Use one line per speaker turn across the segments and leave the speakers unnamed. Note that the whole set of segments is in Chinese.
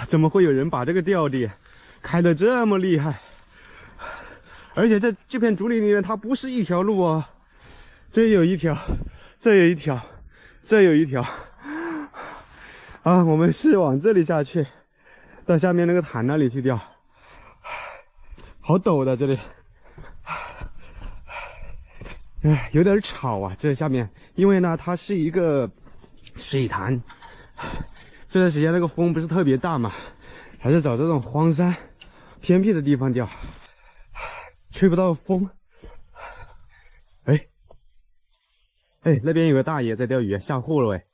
怎么会有人把这个钓地开得这么厉害？而且这片竹林里面，它不是一条路哦，这有一条，这有一条，这有一条。啊，我们是往这里下去，到下面那个潭那里去钓。好陡的这里，哎，有点吵啊，这下面，因为呢，它是一个水潭。这段时间那个风不是特别大嘛，还是找这种荒山、偏僻的地方钓，吹不到风。哎，哎，那边有个大爷在钓鱼，下货了哎。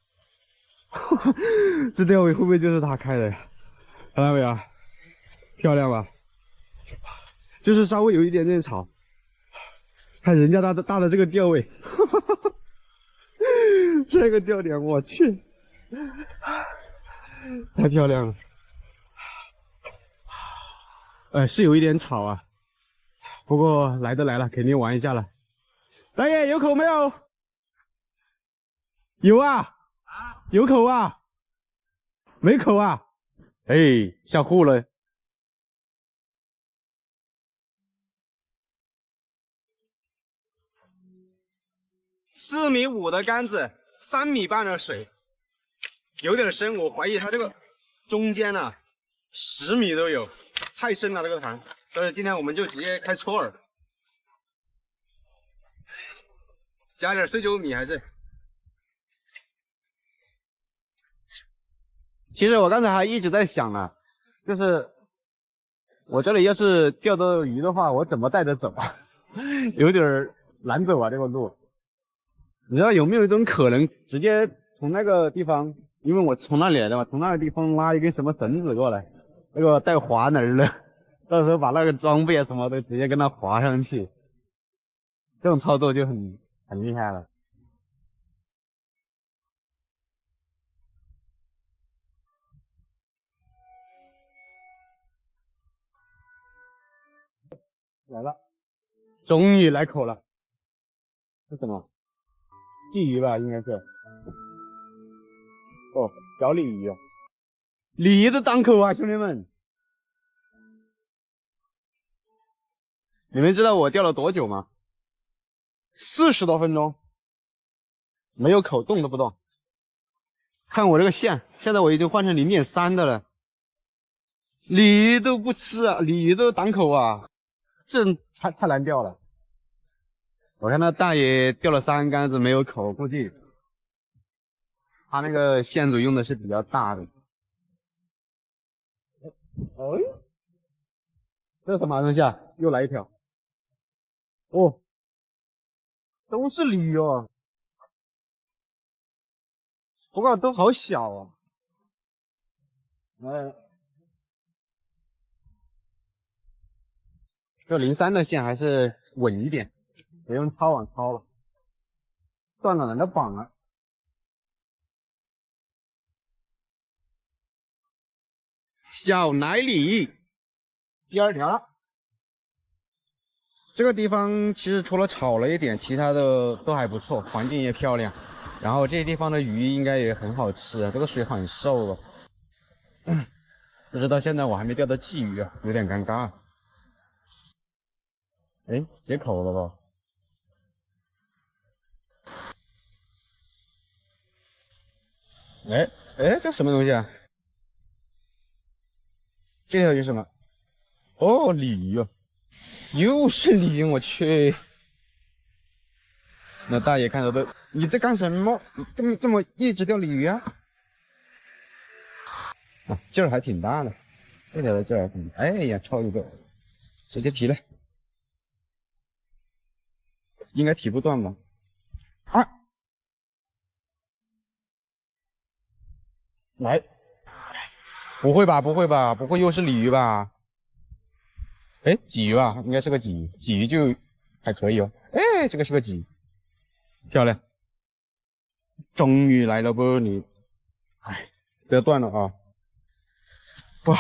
这钓位会不会就是他开的呀？看到没有？漂亮吧？就是稍微有一点点吵。看人家大的这个钓位，这个钓点，我去，太漂亮了。是有一点吵啊，不过来都来了，肯定玩一下了。大爷有口没有？有啊，有口啊，没口啊。哎，下户了。4.5米的杆子，3.5米的水，有点深，我怀疑它这个中间呢10米都有，太深了这个潭，所以今天我们就直接开搓饵，加点碎酒米还是。其实我刚才还一直在想呢，就是我这里要是钓到鱼的话，我怎么带着走啊？有点难走啊这个路。你知道有没有一种可能，直接从那个地方，因为我从那里来的嘛，从那个地方拉一根什么绳子过来，那个带滑轮的，到时候把那个装备啊什么的直接跟它滑上去，这种操作就很厉害了。来了，终于来口了，是什么？鲫鱼吧，应该是。哦，小鲤鱼哦，鲤鱼的档口啊，兄弟们！你们知道我钓了多久吗？40多分钟，没有口，动都不动。看我这个线，现在我已经换成0.3的了。鲤鱼都不吃啊，鲤鱼都档口啊，这太难钓了。我看那大爷钓了3竿子没有口，估计他那个线组用的是比较大的。哎，这是什么东西啊？又来一条。哦，都是鲤鱼哦，不过都好小啊。这03的线还是稳一点，别用抄网抄了，断了人的绑了。小奶鲤，第2条了。这个地方其实除了吵了一点，其他的都还不错，环境也漂亮。然后这些地方的鱼应该也很好吃啊，这个水很瘦啊。不知道现在我还没钓到鲫鱼啊，有点尴尬。哎，解口了吧？哎哎，这什么东西啊？这条鱼什么？哦，鲤鱼哦，又是鲤鱼，我去！那大爷看着都，你在干什么？你这么一直钓鲤鱼啊？啊，劲儿还挺大的，这条的劲儿还挺大。哎呀，超一个，直接提了，应该提不断吧？啊，来，不会吧？不会吧？不会又是鲤鱼吧？哎，鲫鱼吧，应该是个鲫鱼，鲫鱼就还可以哦。哎，这个是个鲫鱼，漂亮，终于来了不你？哎，不要断了啊！哇，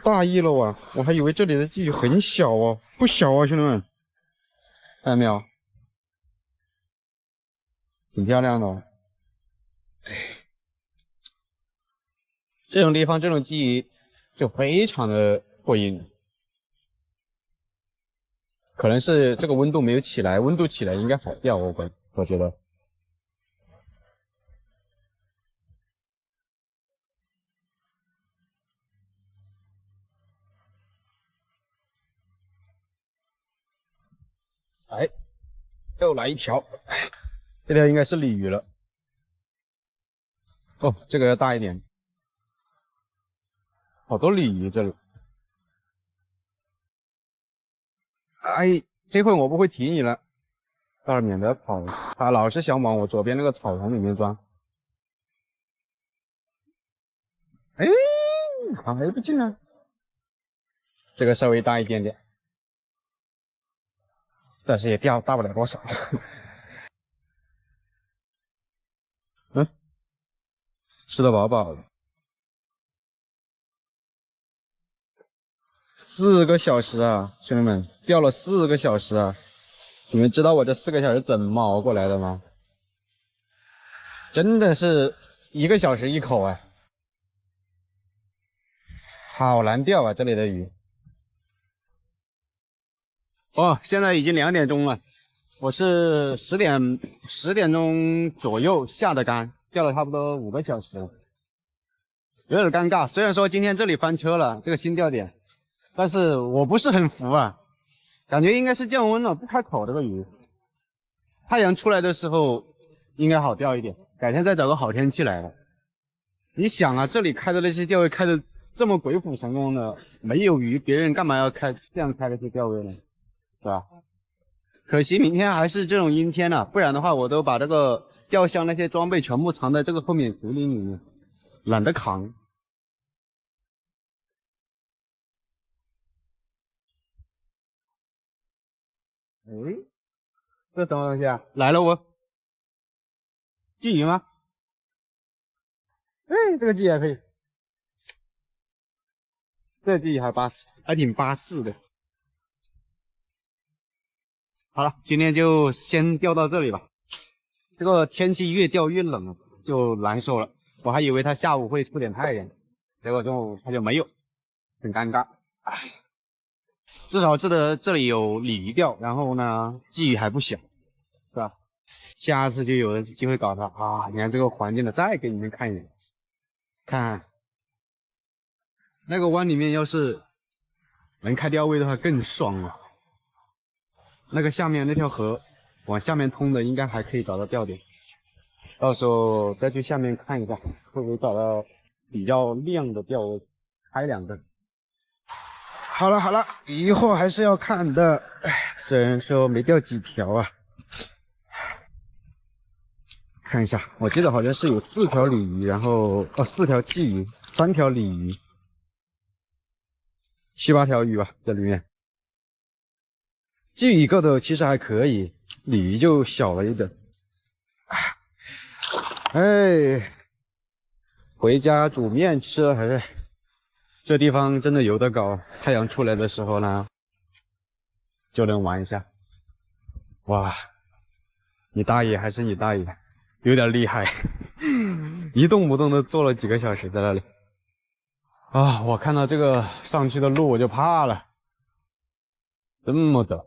大意了哇！我还以为这里的鲫鱼很小哦，不小啊，兄弟们，看到没有？挺漂亮的哦。这种地方这种记忆就非常的过瘾。可能是这个温度没有起来，温度起来应该好钓，我觉得。哎，又来一条，这条应该是鲤鱼了。哦，这个要大一点。好多鲤鱼这里。哎，这回我不会提你了，到时候免得跑了。他老是想往我左边那个草丛里面钻。哎，还不进来。这个稍微大一点点，但是也钓大不了多少。嗯，吃得饱饱的。4个小时啊，兄弟们，钓了4个小时啊！你们知道我这4个小时怎么熬过来的吗？真的是1个小时一口啊，好难钓啊，这里的鱼。哦，现在已经2点钟了，我是10点钟左右下的竿，钓了差不多5个小时了，有点尴尬。虽然说今天这里翻车了，这个新钓点，但是我不是很服啊，感觉应该是降温了，不开口这个鱼。太阳出来的时候应该好钓一点，改天再找个好天气来了。你想啊，这里开的那些钓位开的这么鬼斧神工的，没有鱼，别人干嘛要这样开那些钓位呢？是吧？可惜明天还是这种阴天了，不然的话我都把这个钓箱那些装备全部藏在这个后面竹林里面，懒得扛。哎，这什么东西啊？来了我，鲫鱼吗？哎，这个鲫鱼还可以，这鲫鱼还挺巴适的。好了，今天就先钓到这里吧。这个天气越钓越冷了，就难受了。我还以为它下午会出点太阳，结果它就没有，很尴尬。唉，至少这里有鲤鱼钓，然后呢，鲫鱼还不小，是吧？下次就有机会搞它啊！你看这个环境的，再给你们看一眼，看那个湾里面，要是能开钓位的话更爽了。那个下面那条河往下面通的，应该还可以找到钓点。到时候再去下面看一下，会不会找到比较亮的钓位，开2个。好了，以后还是要看的。哎，虽然说没钓几条啊，看一下，我记得好像是有4条鲤鱼，然后4条鲫鱼，3条鲤鱼，7、8条鱼吧，在里面。鲫鱼个头其实还可以，鲤鱼就小了一点。哎，回家煮面吃了还是？这地方真的有的搞，太阳出来的时候呢，就能玩一下。哇，你大爷还是你大爷，有点厉害，一动不动的坐了几个小时在那里。啊，我看到这个上去的路我就怕了，这么陡。